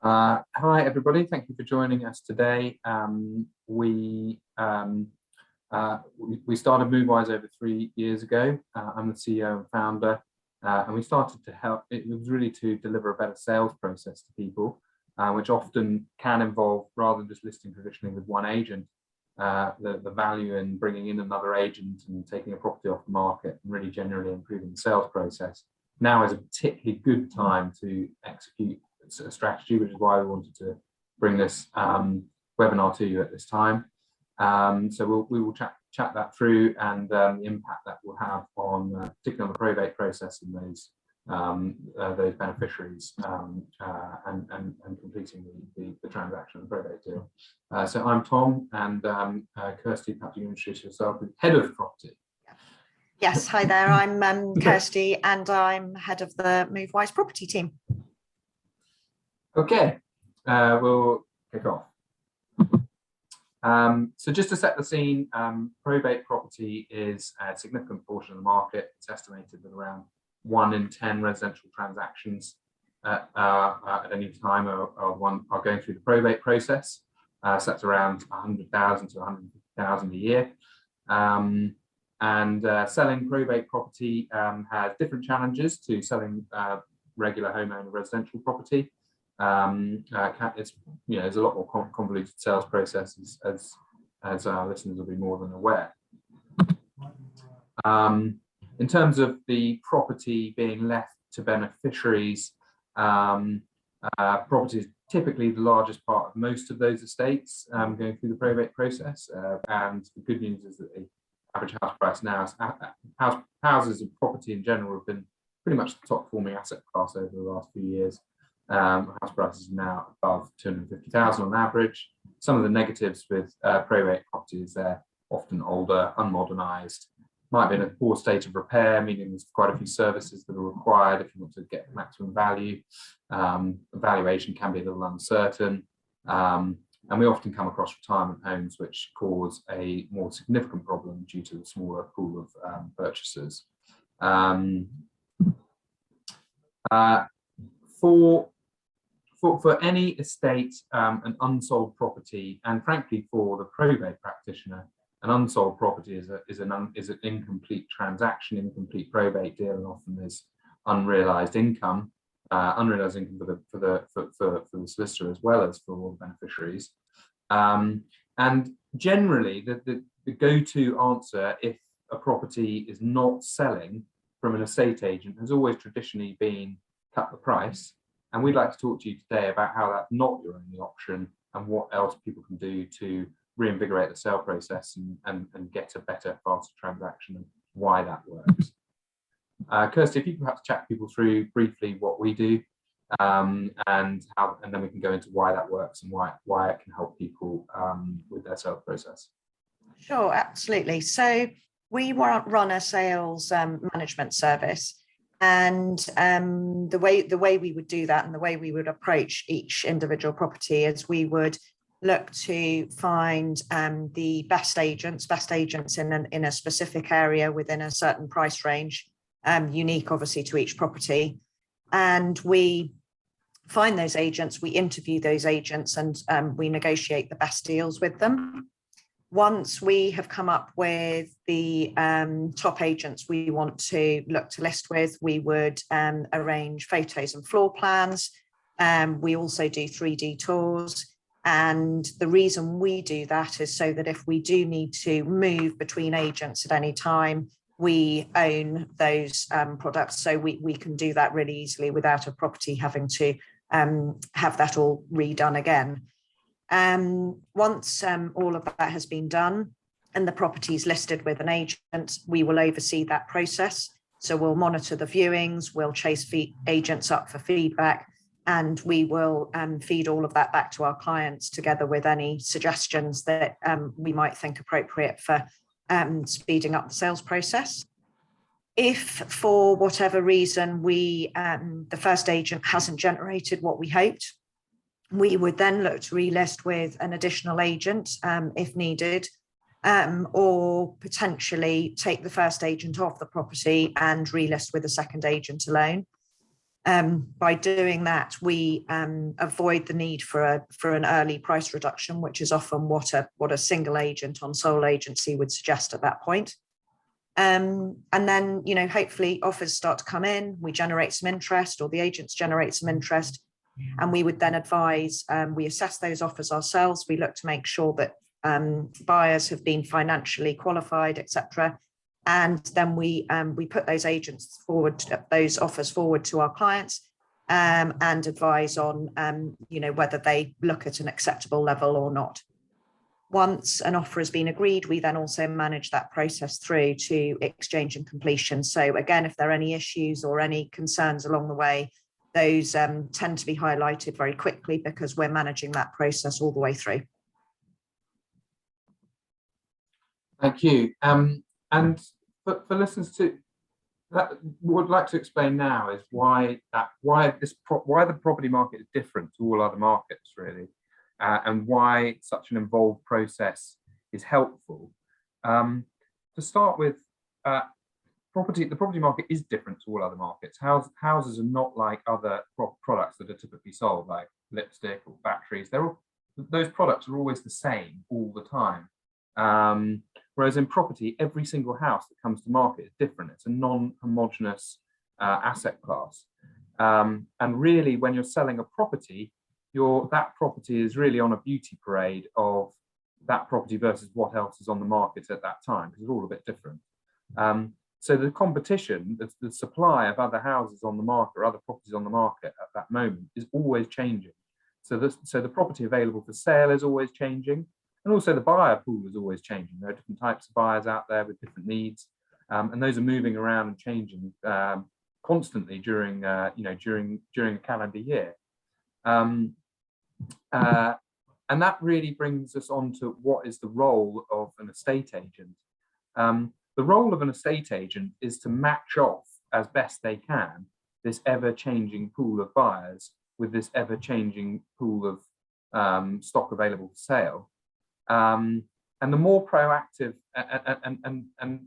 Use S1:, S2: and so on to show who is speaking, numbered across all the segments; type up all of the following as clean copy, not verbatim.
S1: Hi, everybody. Thank you for joining us today. We started Movewise over 3 years ago. I'm the CEO and founder, and we started to help. It was really to deliver a better sales process to people, which often can involve, rather than just listing traditionally with one agent, the value in bringing in another agent and taking a property off the market and really generally improving the sales process. Now is a particularly good time to execute a strategy, which is why we wanted to bring this webinar to you at this time. So we will chat that through and the impact that will have on, particularly on the probate process and those beneficiaries and completing the transaction, the probate deal. So I'm Tom, and Kirsty, perhaps you can introduce yourself as head of property.
S2: Yes, hi there. I'm Kirsty, and I'm head of the Movewise property team.
S1: Okay, we'll kick off. So just to set the scene, probate property is a significant portion of the market. It's estimated that around 1 in 10 residential transactions at any time are going through the probate process. So that's around 100,000 to 150,000 a year. And selling probate property has different challenges to selling regular homeowner residential property. It's, there's a lot more convoluted sales processes, as our listeners will be more than aware. In terms of the property being left to beneficiaries, property is typically the largest part of most of those estates going through the probate process. And the good news is that the average house price now, houses and property in general have been pretty much the top performing asset class over the last few years. House prices are now above 250,000 on average. Some of the negatives with probate property is they're often older, unmodernized, might be in a poor state of repair, meaning there's quite a few services that are required if you want to get maximum value. Valuation can be a little uncertain. And we often come across retirement homes which cause a more significant problem due to the smaller pool of purchasers. For any estate, an unsold property, and frankly for the probate practitioner, an unsold property is an incomplete transaction, incomplete probate deal, and often there's unrealised income for the solicitor as well as for all the beneficiaries. And generally, the go-to answer if a property is not selling from an estate agent has always traditionally been cut the price. And we'd like to talk to you today about how that's not your only option and what else people can do to reinvigorate the sale process and get a better, faster transaction and why that works. Kirsty, if you can perhaps chat people through briefly what we do and then we can go into why that works and why it can help people with their sales process.
S2: Sure, absolutely. So we run a sales management service. And the way we would do that and the way we would approach each individual property is we would look to find the best agents in a specific area within a certain price range, unique obviously to each property. And we find those agents, we interview those agents, and we negotiate the best deals with them. Once we have come up with the top agents we want to look to list with, we would arrange photos and floor plans. We also do 3D tours. And the reason we do that is so that if we do need to move between agents at any time, we own those products. So we can do that really easily without a property having to have that all redone again. Once all of that has been done and the property is listed with an agent, we will oversee that process. So we'll monitor the viewings, we'll chase agents up for feedback, and we will feed all of that back to our clients together with any suggestions that we might think appropriate for speeding up the sales process. If for whatever reason the first agent hasn't generated what we hoped, we would then look to relist with an additional agent if needed, or potentially take the first agent off the property and relist with a second agent alone. By doing that, we avoid the need for an early price reduction, which is often what a single agent on sole agency would suggest at that point. And then, hopefully offers start to come in, we generate some interest, or the agents generate some interest, and we would then advise, we assess those offers ourselves. We look to make sure that buyers have been financially qualified, etc. And then we put those agents forward, those offers forward to our clients, and advise on whether they look at an acceptable level or not. Once an offer has been agreed, we then also manage that process through to exchange and completion. So again, if there are any issues or any concerns along the way, those tend to be highlighted very quickly because we're managing that process all the way through.
S1: Thank you. And for listeners to that, what I'd like to explain now is why the property market is different to all other markets, really, and why such an involved process is helpful. To start with, the property market is different to all other markets. Houses are not like other products that are typically sold, like lipstick or batteries. Those products are always the same all the time. Whereas in property, every single house that comes to market is different. It's a non-homogeneous asset class. And really, when you're selling a property, that property is really on a beauty parade of that property versus what else is on the market at that time, because it's all a bit different. So the competition, the supply of other houses on the market or other properties on the market at that moment is always changing. So the property available for sale is always changing. And also the buyer pool is always changing. There are different types of buyers out there with different needs, and those are moving around and changing constantly during a calendar year. And that really brings us on to what is the role of an estate agent. The role of an estate agent is to match off as best they can this ever-changing pool of buyers with this ever-changing pool of stock available for sale. And the more proactive and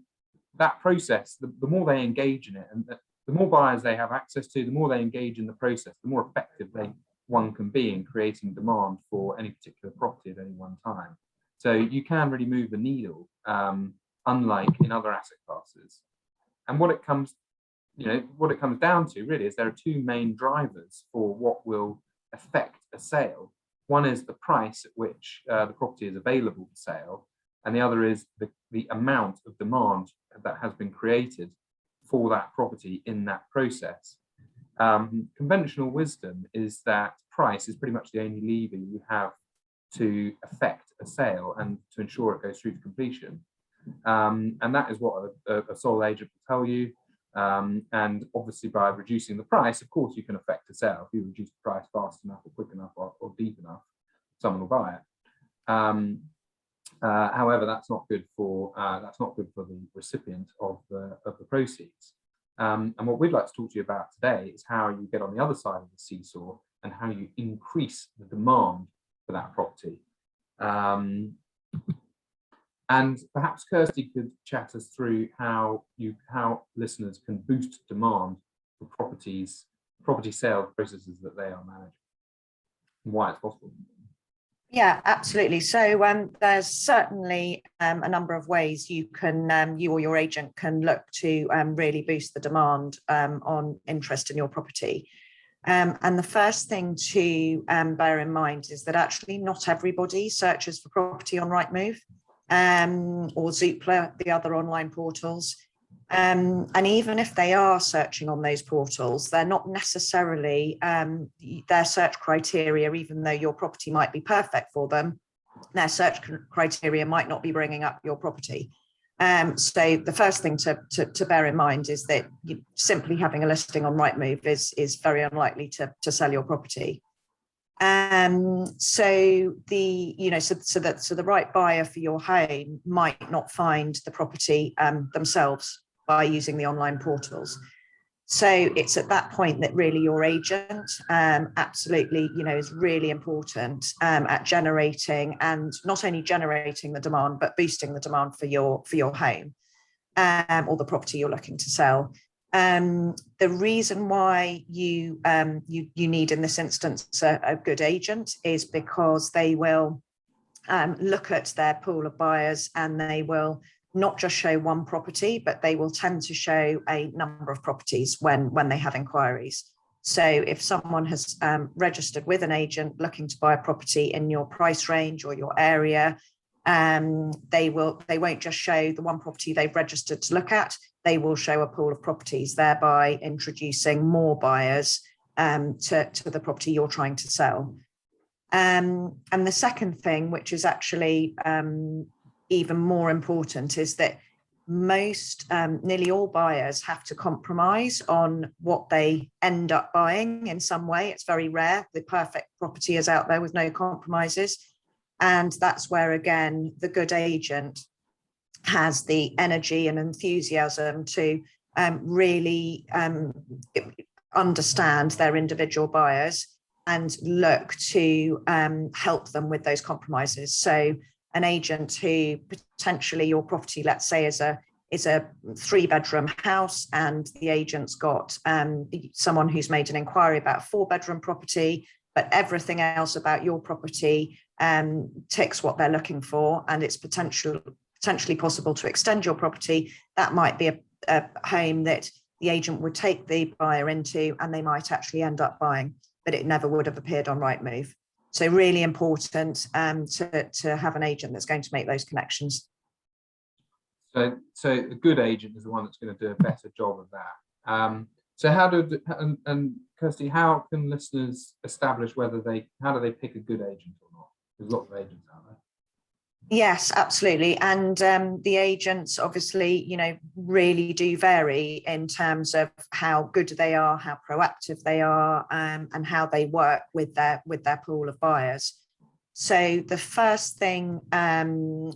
S1: that process, the more they engage in it, and the more buyers they have access to, the more they engage in the process, the more effective one can be in creating demand for any particular property at any one time. So you can really move the needle, unlike in other asset classes. And what it comes down to really is there are two main drivers for what will affect a sale. One is the price at which the property is available for sale, and the other is the amount of demand that has been created for that property in that process. Conventional wisdom is that price is pretty much the only lever you have to affect a sale and to ensure it goes through to completion. And that is what a sole agent will tell you. And obviously by reducing the price, of course, you can affect a sale. If you reduce the price fast enough or quick enough or deep enough, someone will buy it. However, that's not good for the recipient of the proceeds. And what we'd like to talk to you about today is how you get on the other side of the seesaw and how you increase the demand for that property. And perhaps Kirsty could chat us through how listeners can boost demand for property sales processes that they are managing, and why it's possible.
S2: Yeah, absolutely. So there's certainly a number of ways you or your agent can look to really boost the demand on interest in your property. And the first thing to bear in mind is that actually not everybody searches for property on Rightmove or Zoopla, the other online portals. And even if they are searching on those portals, they're not necessarily their search criteria, even though your property might be perfect for them, their search criteria might not be bringing up your property. So the first thing to bear in mind is that simply having a listing on Rightmove is very unlikely to sell your property. So the right buyer for your home might not find the property themselves by using the online portals. So it's at that point that really your agent absolutely, is really important at generating, and not only generating the demand, but boosting the demand for your home or the property you're looking to sell. The reason why you need in this instance a good agent is because they will look at their pool of buyers, and they will not just show one property, but they will tend to show a number of properties when they have inquiries. So if someone has registered with an agent looking to buy a property in your price range or your area, they won't just show the one property they've registered to look at. They will show a pool of properties, thereby introducing more buyers to the property you're trying to sell. And the second thing, which is actually even more important, is that nearly all buyers have to compromise on what they end up buying in some way. It's very rare. The perfect property is out there with no compromises. And that's where, again, the good agent has the energy and enthusiasm to really understand their individual buyers and look to help them with those compromises. So an agent who potentially, your property, let's say, is a 3-bedroom house, and the agent's got someone who's made an inquiry about a 4-bedroom property, but everything else about your property ticks what they're looking for, and it's potentially possible to extend your property. That might be a home that the agent would take the buyer into, and they might actually end up buying, but it never would have appeared on Rightmove. So really important to have an agent that's going to make those connections.
S1: So a good agent is the one that's going to do a better job of that. So how and Kirsty, how can listeners establish how do they pick a good agent or not? There's lots of agents out there.
S2: Yes, absolutely. And the agents obviously, really do vary in terms of how good they are, how proactive they are, and how they work with their pool of buyers. So the first thing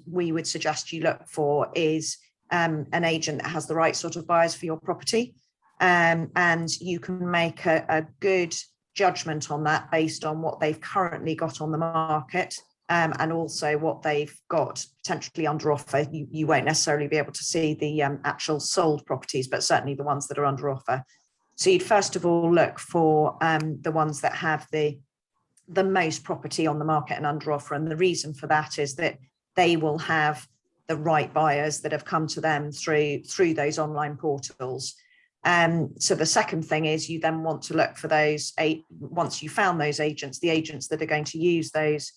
S2: we would suggest you look for is an agent that has the right sort of buyers for your property. And you can make a good judgment on that based on what they've currently got on the market. And also what they've got potentially under offer. You won't necessarily be able to see the actual sold properties, but certainly the ones that are under offer. So you'd first of all look for the ones that have the most property on the market and under offer. And the reason for that is that they will have the right buyers that have come to them through those online portals. So the second thing is you then want to look for those, once you found those agents, the agents that are going to use those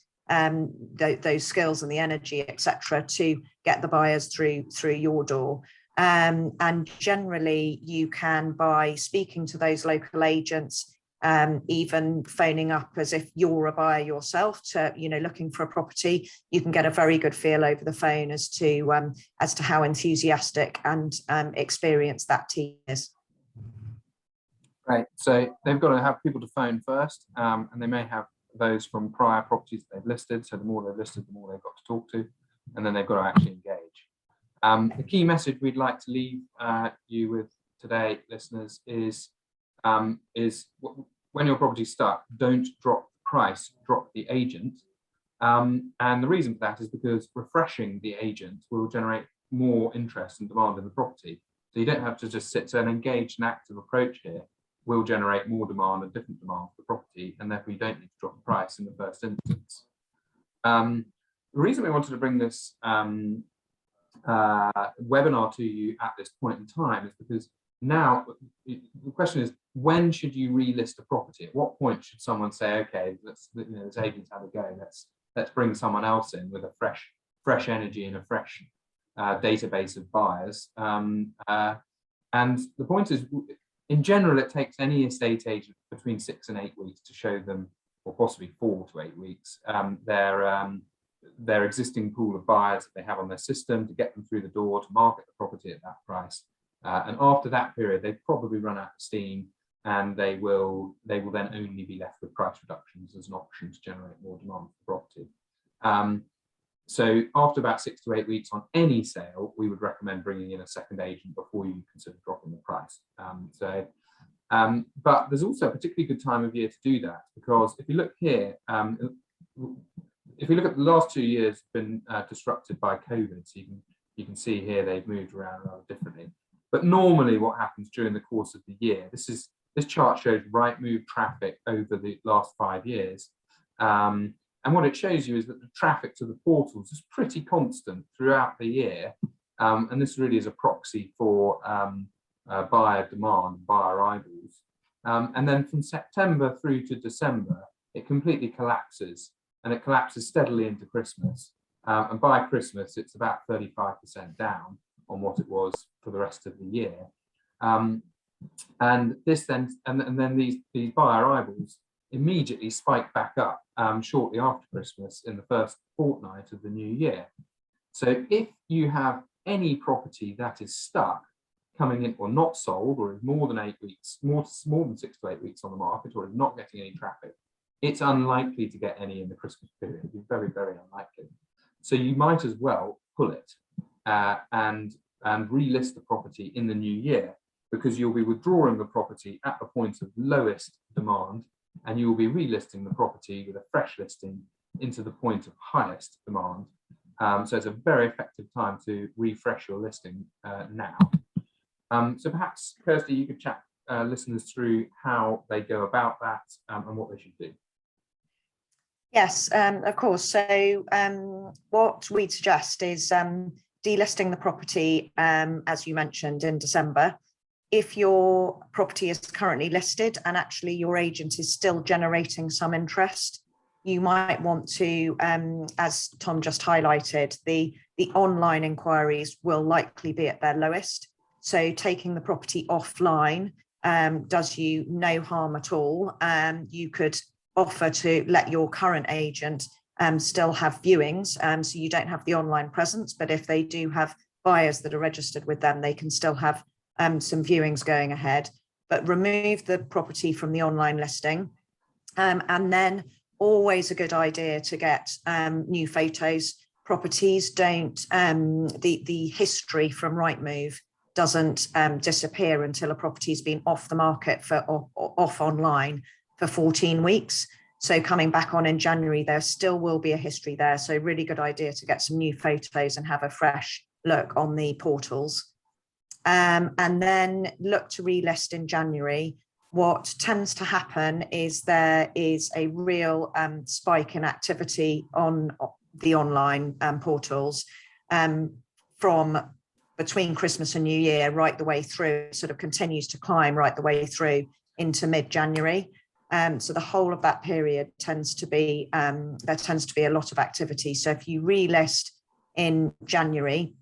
S2: skills and the energy, etc., to get the buyers through your door. And generally you can, by speaking to those local agents, even phoning up as if you're a buyer yourself to, looking for a property, you can get a very good feel over the phone as to how enthusiastic and experienced that team is.
S1: Great. So they've got to have people to phone first, and they may have those from prior properties that they've listed. So the more they've listed, the more they've got to talk to, and then they've got to actually engage. The key message we'd like to leave you with today, listeners, is when your property's stuck, don't drop the price, drop the agent. And the reason for that is because refreshing the agent will generate more interest and demand in the property. So you don't have to just sit. So an engaged and active approach here will generate more demand and different demand for the property, and therefore you don't need to drop the price in the first instance. The reason we wanted to bring this webinar to you at this point in time is because now the question is, when should you relist a property? At what point should someone say, okay, this agent's had a go, let's bring someone else in with a fresh energy and a fresh database of buyers? And the point is, in general, it takes any estate agent between 6 and 8 weeks to show them, or possibly 4 to 8 weeks, their existing pool of buyers that they have on their system, to get them through the door, to market the property at that price. And after that period, they've probably run out of steam, and they will then only be left with price reductions as an option to generate more demand for the property. So after about 6 to 8 weeks on any sale, we would recommend bringing in a second agent before you consider dropping the price. But there's also a particularly good time of year to do that, because if you look here, if we look at the last 2 years, been disrupted by COVID. So you can see here they've moved around rather differently. But normally what happens during the course of the year, this chart shows Rightmove traffic over the last 5 years. And what it shows you is that the traffic to the portals is pretty constant throughout the year. And this really is a proxy for buyer demand, buyer eyeballs. And then from September through to December, it completely collapses, and it collapses steadily into Christmas. And by Christmas, it's about 35% down on what it was for the rest of the year. And then these buyer eyeballs immediately spike back up shortly after Christmas in the first fortnight of the new year. So if you have any property that is stuck coming in or not sold, or is more than 8 weeks, more than 6 to 8 weeks on the market, or is not getting any traffic, it's unlikely to get any in the Christmas period. It's very, very unlikely. So you might as well pull it and relist the property in the new year, because you'll be withdrawing the property at the point of lowest demand, and you will be relisting the property with a fresh listing into the point of highest demand. So it's a very effective time to refresh your listing now. So perhaps, Kirsty, you could chat listeners through how they go about that and what they should do.
S2: Yes, of course. So what we'd suggest is delisting the property, as you mentioned, in December. If your property is currently listed and actually your agent is still generating some interest, you might want to, as Tom just highlighted, the online inquiries will likely be at their lowest. So taking the property offline does you no harm at all. You could offer to let your current agent still have viewings, so you don't have the online presence, but if they do have buyers that are registered with them, they can still have some viewings going ahead. But remove the property from the online listing, and then always a good idea to get new photos. Properties don't, the history from Rightmove doesn't disappear until a property's been off the market for off online for 14 weeks. So coming back on in January, there still will be a history there. So really good idea to get some new photos and have a fresh look on the portals. And then look to relist in January. What tends to happen is there is a real spike in activity on the online portals from between Christmas and New Year right the way through, sort of continues to climb right the way through into mid-January. So the whole of that period tends to be, there tends to be a lot of activity. So if you relist in January,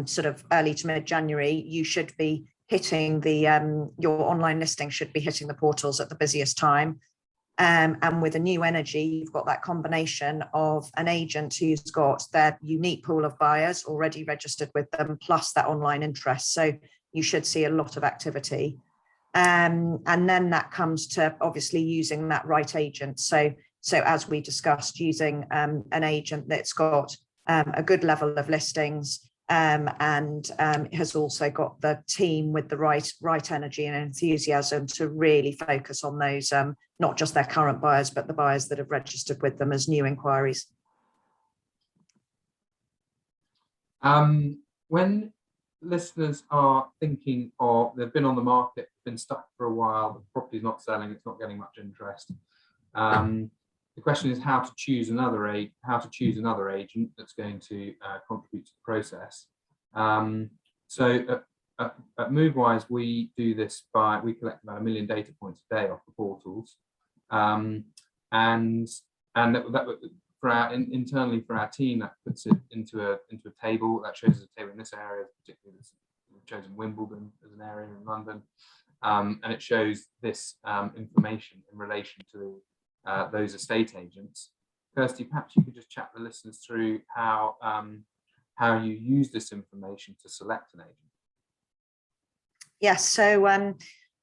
S2: sort of early to mid-January, you should be hitting the, your online listing should be hitting the portals at the busiest time. And with a new energy, you've got that combination of an agent who's got their unique pool of buyers already registered with them, plus that online interest. So you should see a lot of activity. And then that comes to obviously using that right agent. So as we discussed, using an agent that's got a good level of listings, and has also got the team with the right energy and enthusiasm to really focus on those, not just their current buyers, but the buyers that have registered with them as new inquiries.
S1: When listeners are thinking of, they've been on the market, been stuck for a while, the property's not selling, it's not getting much interest. The question is how to choose another agent that's going to contribute to the process. So at Movewise, we do this by, we collect about 1 million data points a day off the portals, and that for our internally for our team, that puts it into a table that shows us a table in this area, particularly this, we've chosen Wimbledon as an area in London, and it shows this information in relation to those estate agents. Kirsty, perhaps you could just chat the listeners through how you use this information to select an agent.
S2: Yes, so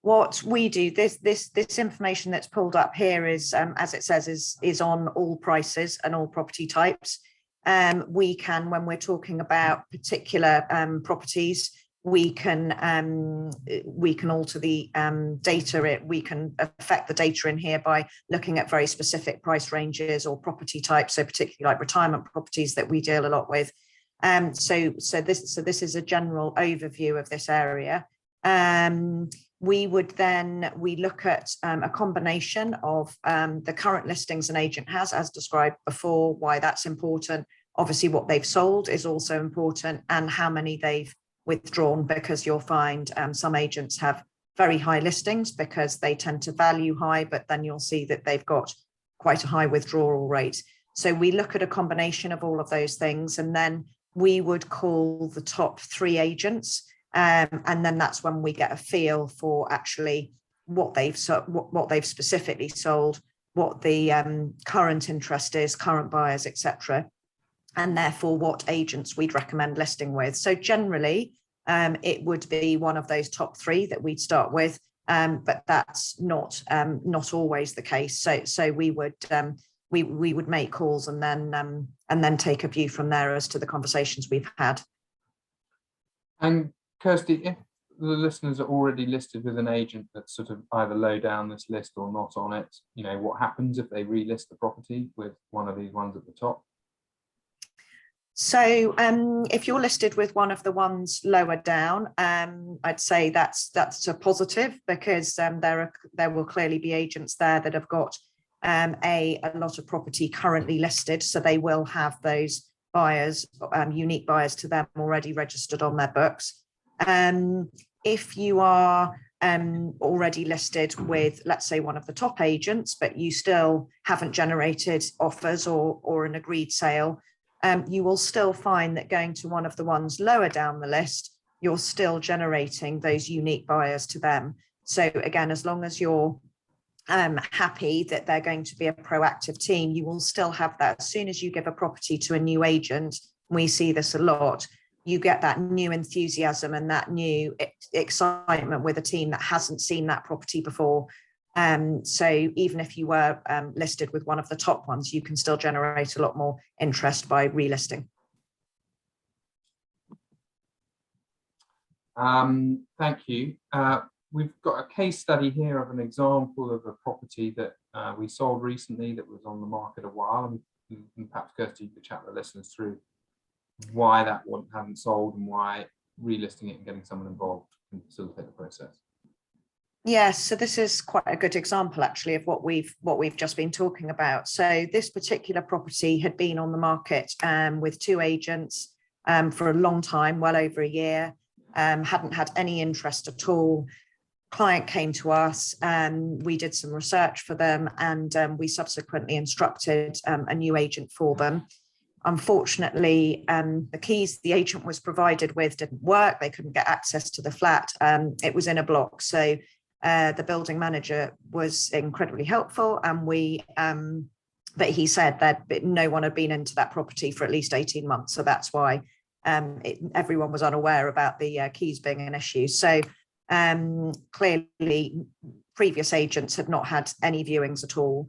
S2: what we do, this information that's pulled up here is, as it says, is on all prices and all property types. We can, when we're talking about particular properties, we can alter the data. We can affect the data in here by looking at very specific price ranges or property types. So particularly like retirement properties that we deal a lot with. So this is a general overview of this area. We look at a combination of the current listings an agent has, as described before, why that's important. Obviously, what they've sold is also important, and how many they've withdrawn, because you'll find some agents have very high listings because they tend to value high, but then you'll see that they've got quite a high withdrawal rate. So we look at a combination of all of those things, and then we would call the top 3 agents. And then that's when we get a feel for actually what they've specifically sold, what the current interest is, current buyers, etc., and therefore what agents we'd recommend listing with. So generally, it would be one of those top 3 that we'd start with, but that's not always the case. So we would make calls and then take a view from there as to the conversations we've had.
S1: And Kirsty, if the listeners are already listed with an agent that's sort of either low down this list or not on it, what happens if they relist the property with one of these ones at the top?
S2: So if you're listed with one of the ones lower down, I'd say that's a positive, because there will clearly be agents there that have got a lot of property currently listed, so they will have those buyers, unique buyers to them, already registered on their books. If you are already listed with, let's say, one of the top agents, but you still haven't generated offers or an agreed sale, you will still find that going to one of the ones lower down the list, you're still generating those unique buyers to them. So again, as long as you're happy that they're going to be a proactive team, you will still have that. As soon as you give a property to a new agent, we see this a lot, you get that new enthusiasm and that new excitement with a team that hasn't seen that property before. So even if you were listed with one of the top ones, you can still generate a lot more interest by relisting.
S1: Thank you. We've got a case study here of an example of a property that we sold recently that was on the market a while, and perhaps Kirsty, you could chat with the listeners through why that one hadn't sold and why relisting it and getting someone involved can facilitate the process.
S2: Yes, so this is quite a good example actually of what we've just been talking about. So this particular property had been on the market with 2 agents for a long time, well over a year, hadn't had any interest at all. Client came to us and we did some research for them, and we subsequently instructed a new agent for them. Unfortunately, the keys the agent was provided with didn't work. They couldn't get access to the flat. It was in a block. So the building manager was incredibly helpful, and but he said that no one had been into that property for at least 18 months. So that's why everyone was unaware about the keys being an issue. So clearly previous agents had not had any viewings at all.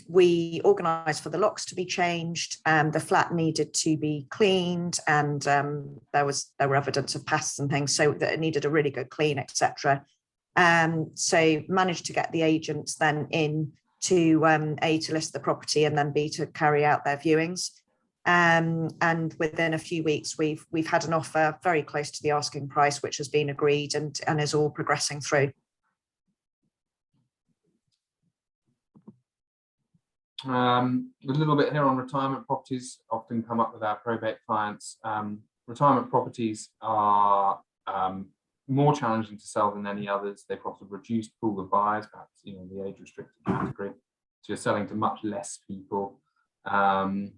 S2: We organised for the locks to be changed. The flat needed to be cleaned, and there were evidence of pests and things, so that it needed a really good clean, etc. So managed to get the agents then in to A, to list the property, and then B, to carry out their viewings. And within a few weeks, we've had an offer very close to the asking price, which has been agreed and is all progressing through.
S1: A little bit here on retirement properties often come up with our probate clients. Retirement properties are more challenging to sell than any others. They've got a reduced pool of buyers, perhaps the age restricted category. So you're selling to much less people. And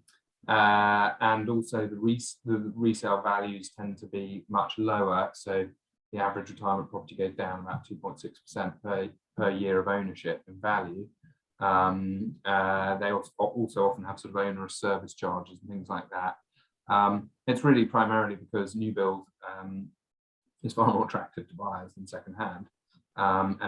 S1: also the resale values tend to be much lower. So the average retirement property goes down about 2.6% per year of ownership in value. They also often have sort of onerous service charges and things like that. It's really primarily because new build is far more attractive to buyers than secondhand, and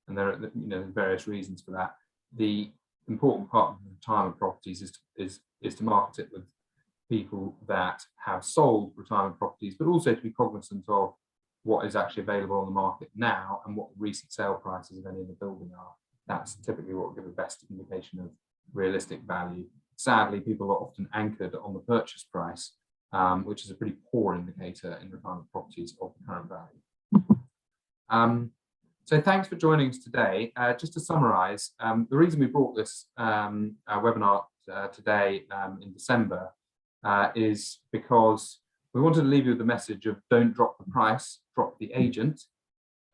S1: there are various reasons for that. The important part of retirement properties is to market it with people that have sold retirement properties, but also to be cognizant of what is actually available on the market now and what the recent sale prices of any of the building are. That's typically what will give the best indication of realistic value. sadly, people are often anchored on the purchase price, which is a pretty poor indicator in retirement properties of the current value. So thanks for joining us today. Just to summarise, the reason we brought this webinar today in December is because we wanted to leave you with the message of don't drop the price, drop the agent.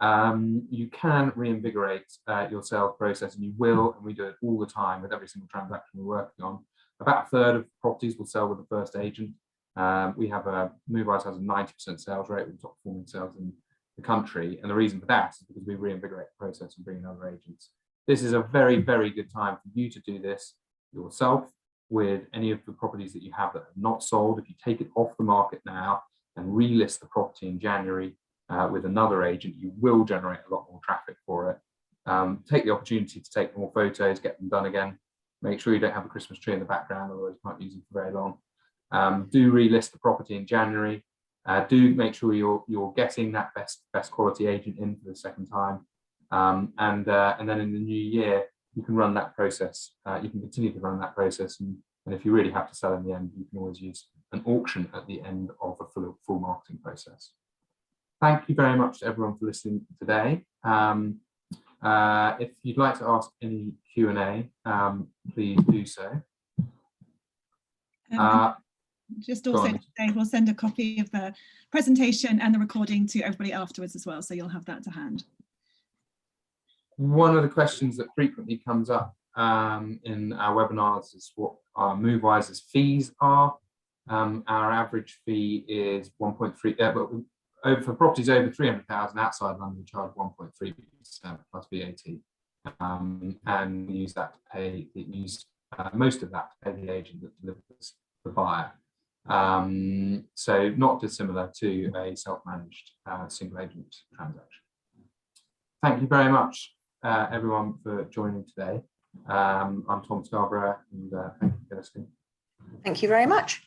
S1: You can reinvigorate your sales process, and you will, and we do it all the time with every single transaction we're working on. About a third of properties will sell with the first agent. Movewise has a 90% sales rate with top performing sales in the country, and the reason for that is because we reinvigorate the process and bring in other agents. This is a very, very good time for you to do this yourself with any of the properties that you have that are not sold. If you take it off the market now and relist the property in January with another agent, you will generate a lot more traffic for it. Take the opportunity to take more photos, get them done again. Make sure you don't have a Christmas tree in the background, otherwise you can't use them for very long. Do relist the property in January. Do make sure you're getting that best quality agent in for the second time. And then in the new year, you can run that process. You can continue to run that process, and if you really have to sell in the end, you can always use an auction at the end of a full marketing process. Thank you very much to everyone for listening today. If you'd like to ask any Q&A, please do so.
S3: Just also today, we'll send a copy of the presentation and the recording to everybody afterwards as well, so you'll have that to hand.
S1: One of the questions that frequently comes up in our webinars is what our Movewise's fees are. Our average fee is 1.3. For properties over 300,000 outside London, we charge 1.3% plus VAT, and we use that to pay. Most of that to pay the agent that delivers the buyer. So not dissimilar to a self-managed single agent transaction. Thank you very much, everyone, for joining today. I'm Tom Scarborough, and thank you for listening.
S2: Thank you very much.